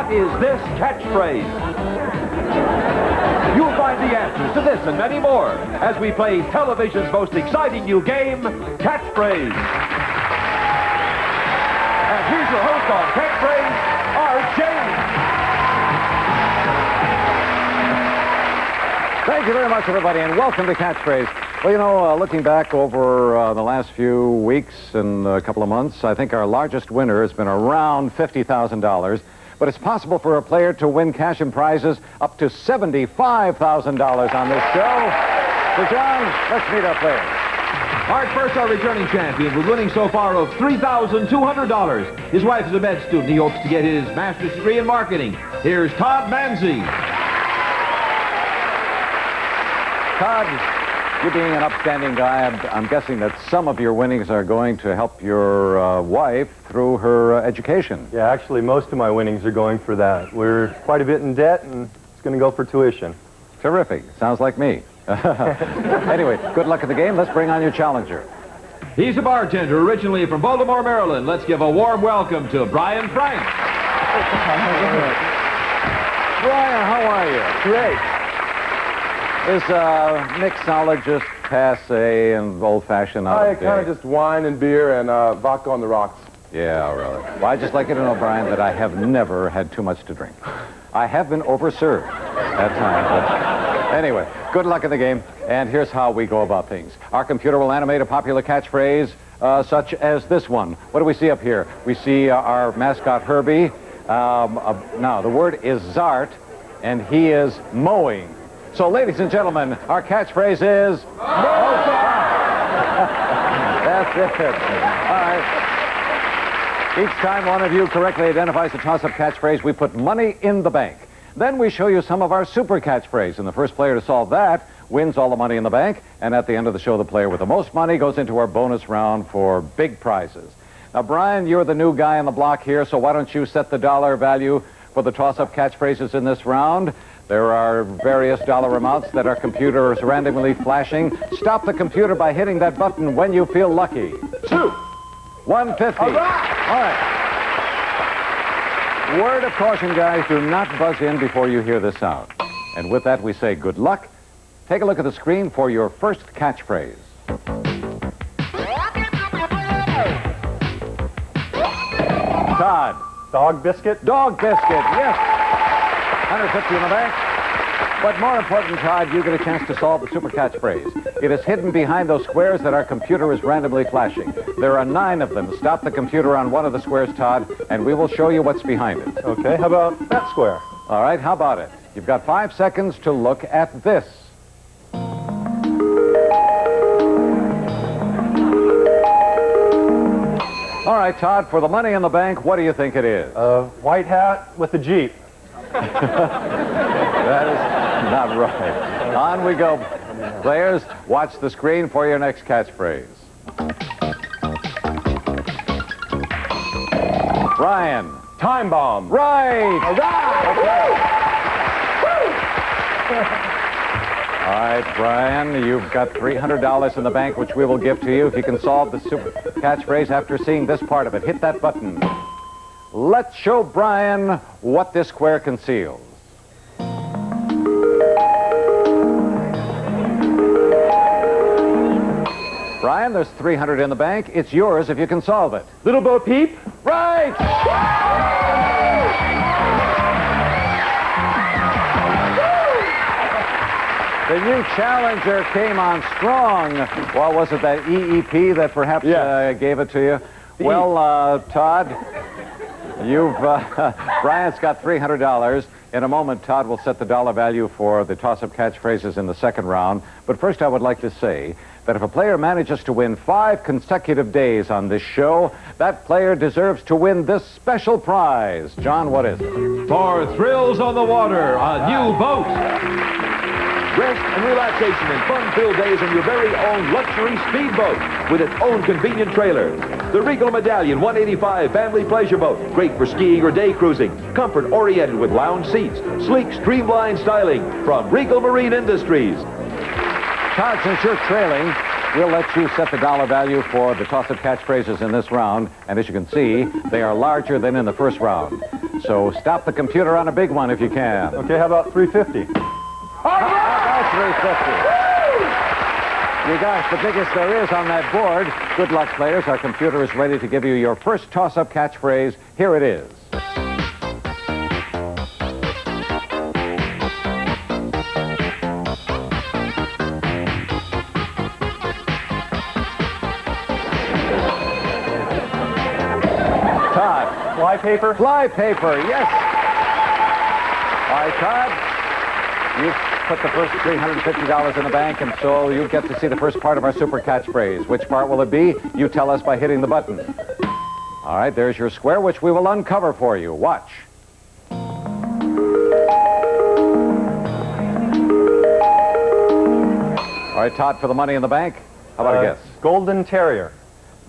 What is this catchphrase? You'll find the answers to this and many more as we play television's most exciting new game, Catchphrase. And here's your host on Catchphrase, Art James. Thank you very much, everybody, and welcome to Catchphrase. Well, you know, looking back over the last few weeks and a couple of months, I think our largest winner has been around $50,000. But it's possible for a player to win cash and prizes up to $75,000 on this show. So, John, let's meet our players. Art, first, our returning champion with winning so far of $3,200. His wife is a med student. He hopes to get his master's degree in marketing. Here's Todd Manzi. Todd, you being an upstanding guy, I'm guessing that some of your winnings are going to help your wife through her education. Yeah, actually, most of my winnings are going for that. We're quite a bit in debt, and it's going to go for tuition. Terrific. Sounds like me. Anyway, good luck at the game. Let's bring on your challenger. He's a bartender originally from Baltimore, Maryland. Let's give a warm welcome to Brian Frank. Brian, how are you? Great. Is mixologist passe and old-fashioned out I of date? kind of just wine and beer and vodka on the rocks. Yeah, really. Well, I'd just like you to know, Brian, that I have never had too much to drink. I have been overserved at times. But anyway, good luck in the game, and here's how we go about things. Our computer will animate a popular catchphrase such as this one. What do we see up here? We see our mascot, Herbie. Now, the word is Zart, and he is mowing. So, ladies and gentlemen, our catchphrase is... That's it. All right. Each time one of you correctly identifies the toss-up catchphrase, we put money in the bank. Then we show you some of our super catchphrase, and the first player to solve that wins all the money in the bank, and at the end of the show, the player with the most money goes into our bonus round for big prizes. Now, Brian, you're the new guy on the block here, so why don't you set the dollar value for the toss-up catchphrases in this round? There are various dollar amounts that our computer is randomly flashing. Stop the computer by hitting that button when you feel lucky. 2. 150. All right. Word of caution, guys, do not buzz in before you hear this sound. And with that, we say good luck. Take a look at the screen for your first catchphrase. Todd. Dog biscuit? Dog biscuit, yes. 150 in the bank. But more important, Todd, you get a chance to solve the super catchphrase. It is hidden behind those squares that our computer is randomly flashing. There are 9 of them. Stop the computer on one of the squares, Todd, and we will show you what's behind it. Okay, how about that square? All right, how about it? You've got 5 seconds to look at this. All right, Todd, for the money in the bank, what do you think it is? White hat with a Jeep. That is not right. On we go. Players, watch the screen for your next catchphrase. Brian. Time bomb. Right. All right. All right, Brian, you've got $300 in the bank, which we will give to you if you can solve the super catchphrase after seeing this part of it. Hit that button. Let's show Brian what this square conceals. Brian, there's $300 in the bank. It's yours if you can solve it. Little Bo Peep. Right! The new challenger came on strong. Well, was it that EEP that perhaps gave it to you? Well, Todd, Brian's got $300. In a moment, Todd will set the dollar value for the toss-up catchphrases in the second round. But first, I would like to say that if a player manages to win 5 consecutive days on this show, that player deserves to win this special prize. John, what is it? For thrills on the water, a new boat. Rest and relaxation and fun-filled days on your very own luxury speedboat with its own convenient trailer. The Regal Medallion 185 Family Pleasure Boat. Great for skiing or day cruising. Comfort-oriented with lounge seats. Sleek, streamlined styling from Regal Marine Industries. Todd, since you're trailing, we'll let you set the dollar value for the toss-up catchphrases in this round. And as you can see, they are larger than in the first round. So stop the computer on a big one if you can. Okay, how about 350? How about 350? You gosh, the biggest there is on that board. Good luck, players. Our computer is ready to give you your first toss-up catchphrase. Here it is. Todd. Fly paper? Fly paper, yes. All right, Todd. You've put the first $350 in the bank, and so you get to see the first part of our super catchphrase. Which part will it be? You tell us by hitting the button. All right, there's your square, which we will uncover for you. Watch. All right, Todd, for the money in the bank. How about a guess? Golden Terrier.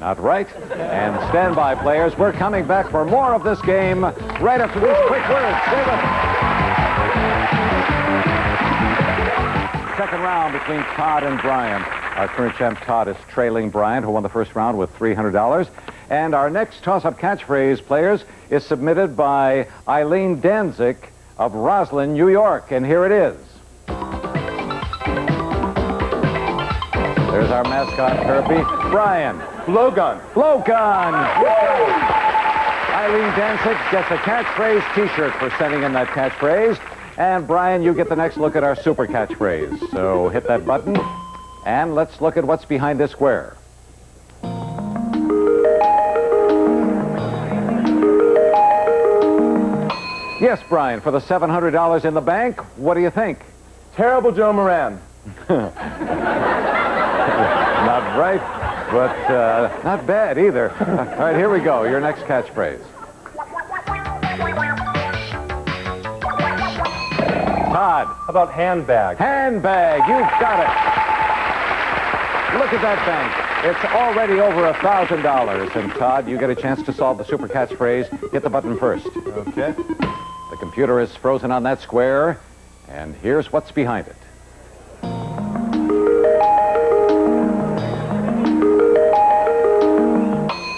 Not right. And stand by, players. We're coming back for more of this game right after these quick words. Stay with us. Second round between Todd and Brian. Our current champ, Todd, is trailing Brian, who won the first round with $300. And our next toss-up catchphrase, players, is submitted by Eileen Danzig of Roslyn, New York. And here it is. There's our mascot, Kirby. Brian. Blowgun. Blowgun. Eileen Danzig gets a catchphrase T-shirt for sending in that catchphrase. And Brian, you get the next look at our super catchphrase. So hit that button, and let's look at what's behind this square. Yes, Brian, for the $700 in the bank, what do you think? Terrible Joe Moran. Not right, but not bad either. All right, here we go. Your next catchphrase. Todd. How about handbag? Handbag. You've got it. Look at that bank. It's already over $1,000. And Todd, you get a chance to solve the super catchphrase. Hit the button first. Okay. The computer is frozen on that square, and here's what's behind it.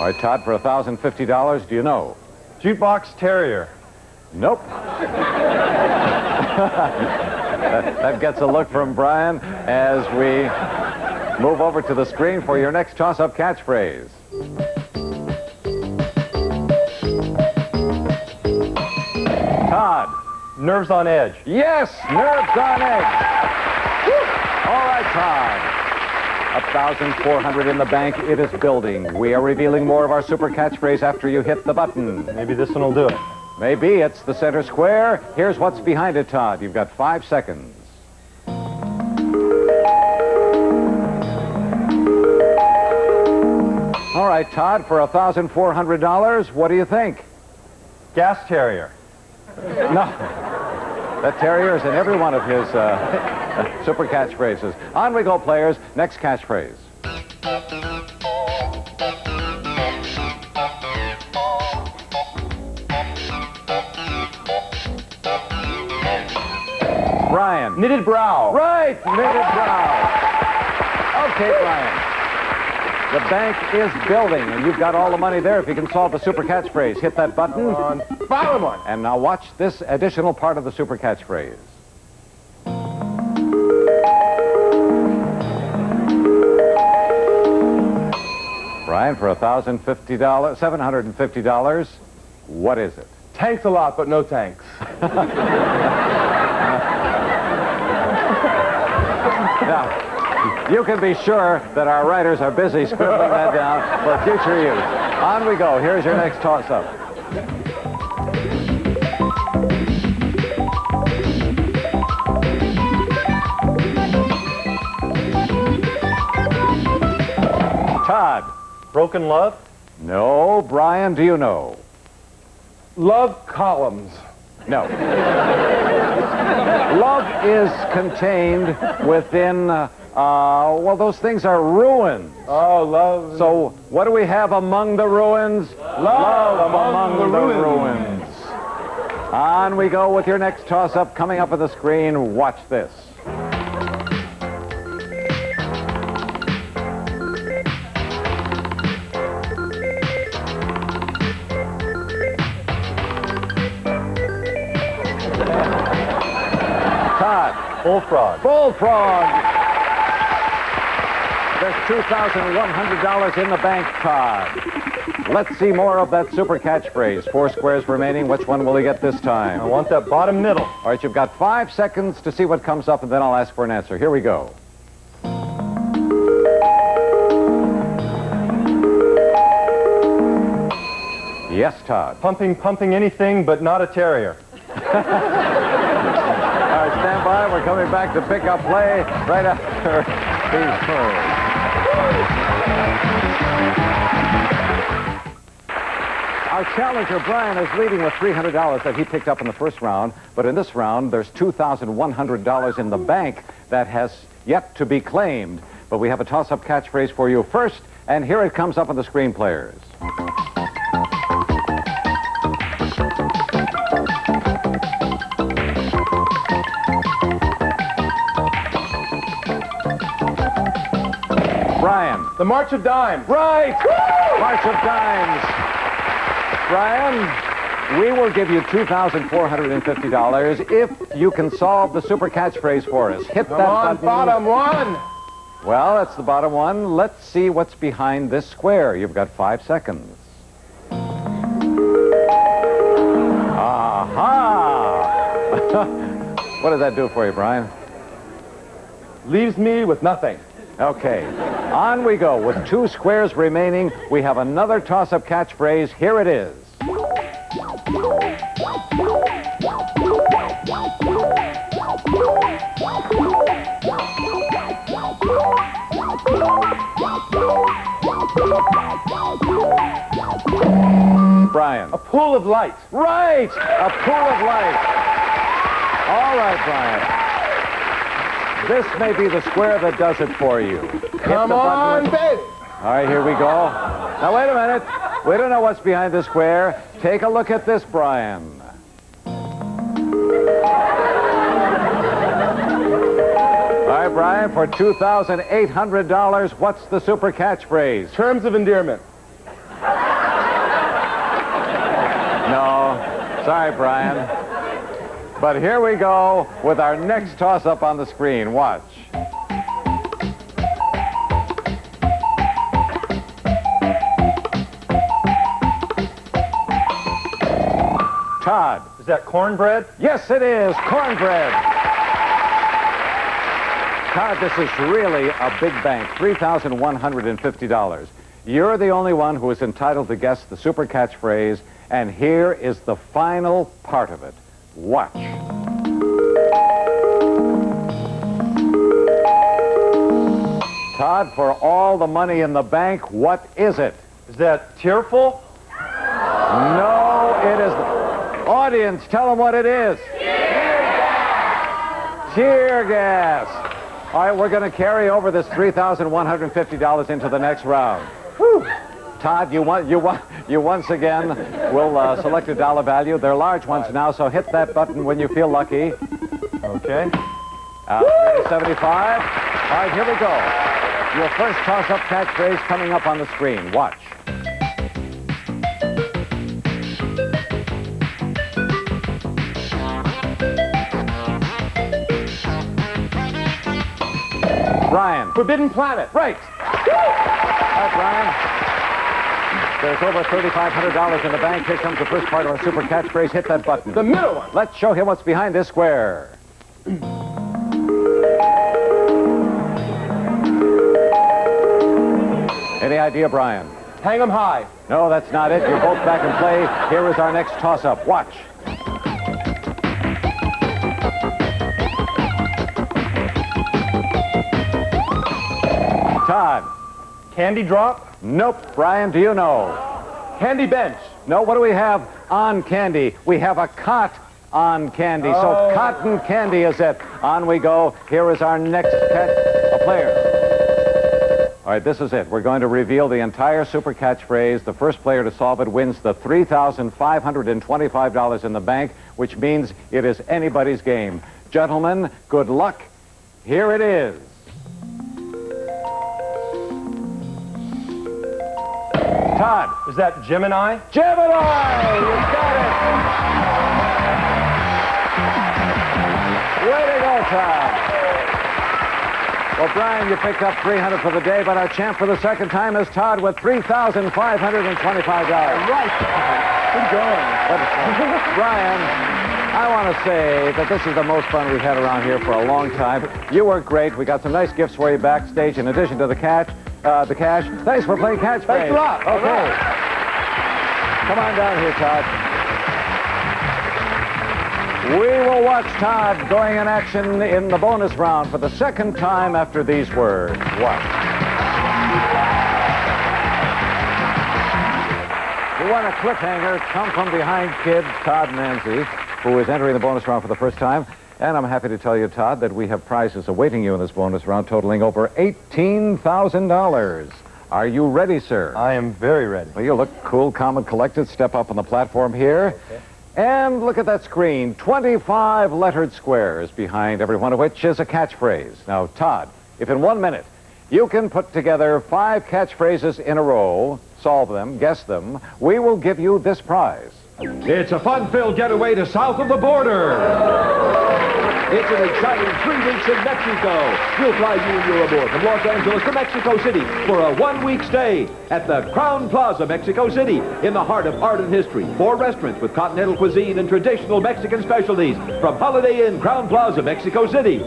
All right, Todd, for $1,050, do you know? Jukebox Terrier. Nope. That gets a look from Brian as we move over to the screen for your next toss-up catchphrase. Todd. Nerves on edge. Yes, nerves on edge. Woo. All right, Todd. 1,400 in the bank. It is building. We are revealing more of our super catchphrase after you hit the button. Maybe this one will do it. Maybe it's the center square. Here's what's behind it, Todd. You've got 5 seconds. All right, Todd, for $1,400, what do you think? Gas Terrier. No. That terrier is in every one of his super catchphrases. On we go, players. Next catchphrase. Brian. Knitted brow. Right, knitted brow. Okay, Brian. The bank is building, and you've got all the money there if you can solve the super catchphrase. Hit that button. On bottom one. And now watch this additional part of the super catchphrase. Brian, for $750, what is it? Tanks a lot, but no tanks. Now, you can be sure that our writers are busy scribbling that down for future use. On we go. Here's your next toss-up. Todd. Broken love? No. Brian, do you know? Love columns. No. Love is contained within, well, those things are ruins. Oh, love. So, what do we have among the ruins? Love among the ruins. On we go with your next toss-up coming up on the screen. Watch this. Bullfrog. Bullfrog. There's $2,100 in the bank, Todd. Let's see more of that super catchphrase. 4 squares remaining. Which one will he get this time? I want that bottom middle. All right, you've got 5 seconds to see what comes up, and then I'll ask for an answer. Here we go. Yes, Todd. Pumping anything but not a terrier. All right, stand by. We're coming back to pick up play right after these words. Our challenger, Brian, is leading with $300 that he picked up in the first round. But in this round, there's $2,100 in the bank that has yet to be claimed. But we have a toss-up catchphrase for you first, and here it comes up on the screen, players. Brian. The March of Dimes. Right! Woo! March of Dimes. Brian, we will give you $2,450 if you can solve the super catchphrase for us. Hit that button. Bottom one. Well, that's the bottom one. Let's see what's behind this square. You've got 5 seconds. Aha! What does that do for you, Brian? Leaves me with nothing. Okay, on we go. With 2 squares remaining, we have another toss-up catchphrase. Here it is. Brian. A pool of light. Right! A pool of light. All right, Brian. This may be the square that does it for you. Come on, baby. All right, here we go. Now, wait a minute. We don't know what's behind the square. Take a look at this, Brian. All right, Brian, for $2,800, what's the super catchphrase? Terms of endearment. No. Sorry, Brian. But here we go with our next toss-up on the screen. Watch. Todd. Is that cornbread? Yes, it is. Cornbread. Todd, this is really a big bank. $3,150. You're the only one who is entitled to guess the super catchphrase, and here is the final part of it. Watch. Todd, for all the money in the bank, what is it? Is that tearful? No, it is. Audience, tell them what it is. Tear gas. Tear gas. All right, we're going to carry over this $3,150 into the next round. Whew. Todd, you once again will select a dollar value. They're large ones now, so hit that button when you feel lucky. Okay. 375. All right, here we go. Your first toss-up catchphrase coming up on the screen. Watch. Brian. Forbidden Planet. Right. All right, Brian. There's over $3,500 in the bank. Here comes the first part of our super catchphrase. Hit that button. The middle one. Let's show him what's behind this square. Any idea, Brian? Hang 'em high. No, that's not it. You're both back in play. Here is our next toss-up. Watch. Todd. Candy drop? Nope. Brian, do you know? Candy bench. No, what do we have on candy? We have a cot on candy. So cotton candy is it. On we go. Here is our next player. All right, this is it. We're going to reveal the entire super catchphrase. The first player to solve it wins the $3,525 in the bank, which means it is anybody's game. Gentlemen, good luck. Here it is. Todd. Is that Gemini? Gemini! You got it! Way to go, Todd. Well, Brian, you picked up $300 for the day, but our champ for the second time is Todd with $3,525. Right. Good going. Brian, I want to say that this is the most fun we've had around here for a long time. You were great. We got some nice gifts for you backstage in addition to the cash. Thanks for playing catch. Thanks a lot. Okay. Come on down here, Todd. We will watch Todd going in action in the bonus round for the second time after these words. Watch. We won a cliffhanger, come from behind kid Todd Manzi, who is entering the bonus round for the first time. And I'm happy to tell you, Todd, that we have prizes awaiting you in this bonus round totaling over $18,000. Are you ready, sir? I am very ready. Well, you look cool, calm, and collected. Step up on the platform here. Okay. And look at that screen. 25 lettered squares, behind every one of which is a catchphrase. Now, Todd, if in 1 minute you can put together 5 catchphrases in a row, solve them, guess them, we will give you this prize. It's a fun-filled getaway to south of the border. It's an exciting 3 weeks in Mexico. We'll fly you and your aboard from Los Angeles to Mexico City for a 1-week stay at the Crowne Plaza, Mexico City, in the heart of art and history. 4 restaurants with continental cuisine and traditional Mexican specialties from Holiday Inn Crowne Plaza, Mexico City.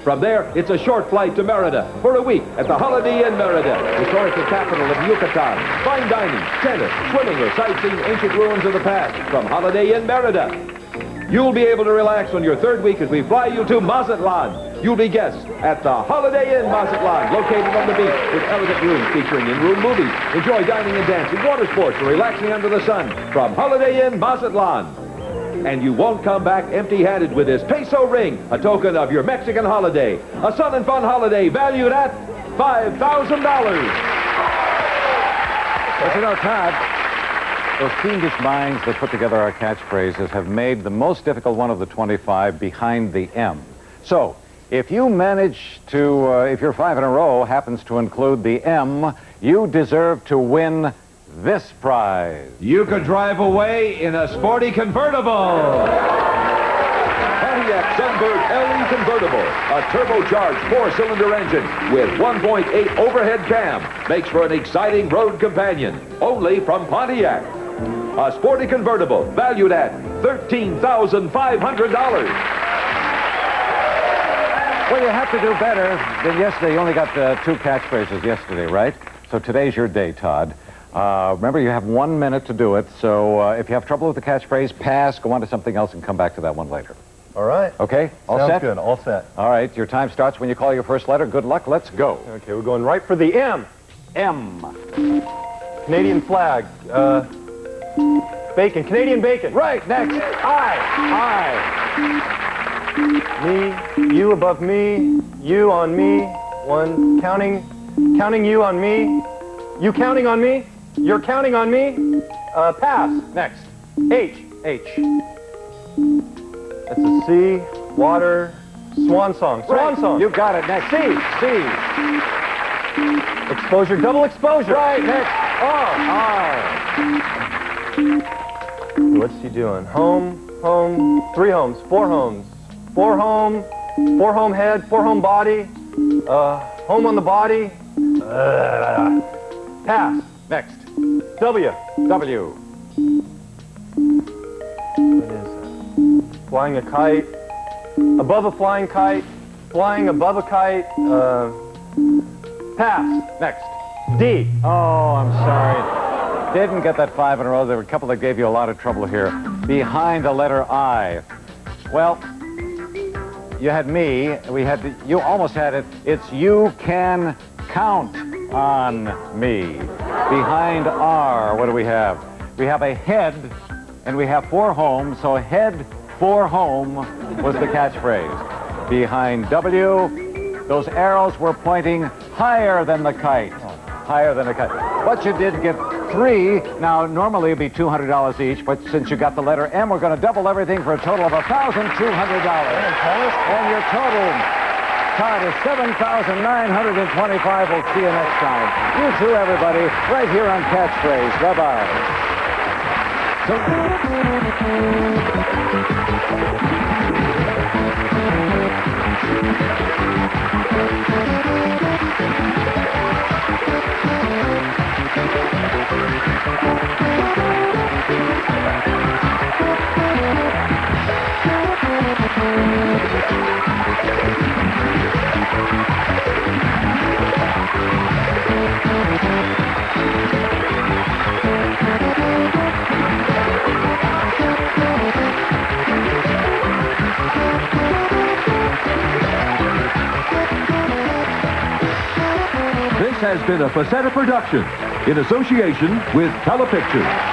From there, it's a short flight to Merida for a week at the Holiday Inn Merida, historical capital of Yucatan. Fine dining, tennis, swimming, or sightseeing ancient ruins of the past from Holiday Inn Merida. You'll be able to relax on your 3rd week as we fly you to Mazatlan. You'll be guests at the Holiday Inn Mazatlan, located on the beach with elegant rooms featuring in-room movies. Enjoy dining and dancing, water sports, or relaxing under the sun from Holiday Inn Mazatlan. And you won't come back empty-handed with this peso ring, a token of your Mexican holiday. A sun and fun holiday valued at $5,000. But you know, Todd, those fiendish minds that put together our catchphrases have made the most difficult one of the 25 behind the M. So, if you manage to, if your 5 in a row happens to include the M, you deserve to win this prize. You could drive away in a sporty convertible. Pontiac Sunbird LE Convertible, a turbocharged 4-cylinder engine with 1.8 overhead cam, makes for an exciting road companion, only from Pontiac. A sporty convertible valued at $13,500. Well, you have to do better than yesterday. You only got 2 catchphrases yesterday, right? So today's your day, Todd. Remember, you have 1 minute to do it, so if you have trouble with the catchphrase, pass, go on to something else, and come back to that one later. All right. Okay? All Sounds set? good. All set. All right. Your time starts when you call your first letter. Good luck. Let's go. Okay, we're going right for the M. M. Canadian flag. Bacon. Canadian bacon. Right. Next. I. Me. You above me. You on me. One. Counting you on me. You counting on me. You're counting on me. Pass. Next. H. H. That's a C. Water. Swan song. Swan song. You got it. Next. C. Exposure. Double exposure. Right. Next. R. What's he doing? Home. 3 homes. 4 homes. 4 home head. 4 home body. Home on the body. Pass. Next. W. W. What is that? Flying a kite. Above a flying kite. Flying above a kite. Pass. Next. D. Oh, I'm sorry. Didn't get that 5 in a row. There were a couple that gave you a lot of trouble here. Behind the letter I. Well, you had me. You almost had it. It's you can count on me. Behind R, what do we have? We have a head, and we have 4 homes, so head, 4 home was the catchphrase. Behind W, those arrows were pointing higher than the kite. Higher than a kite. But you did get 3. Now, normally it'd be $200 each, but since you got the letter M, we're going to double everything for a total of $1,200. And your total, Todd, is $7,925. We'll see you next time. You too, everybody, right here on Catchphrase. Bye-bye. This has been a Facetta production in association with Telepictures.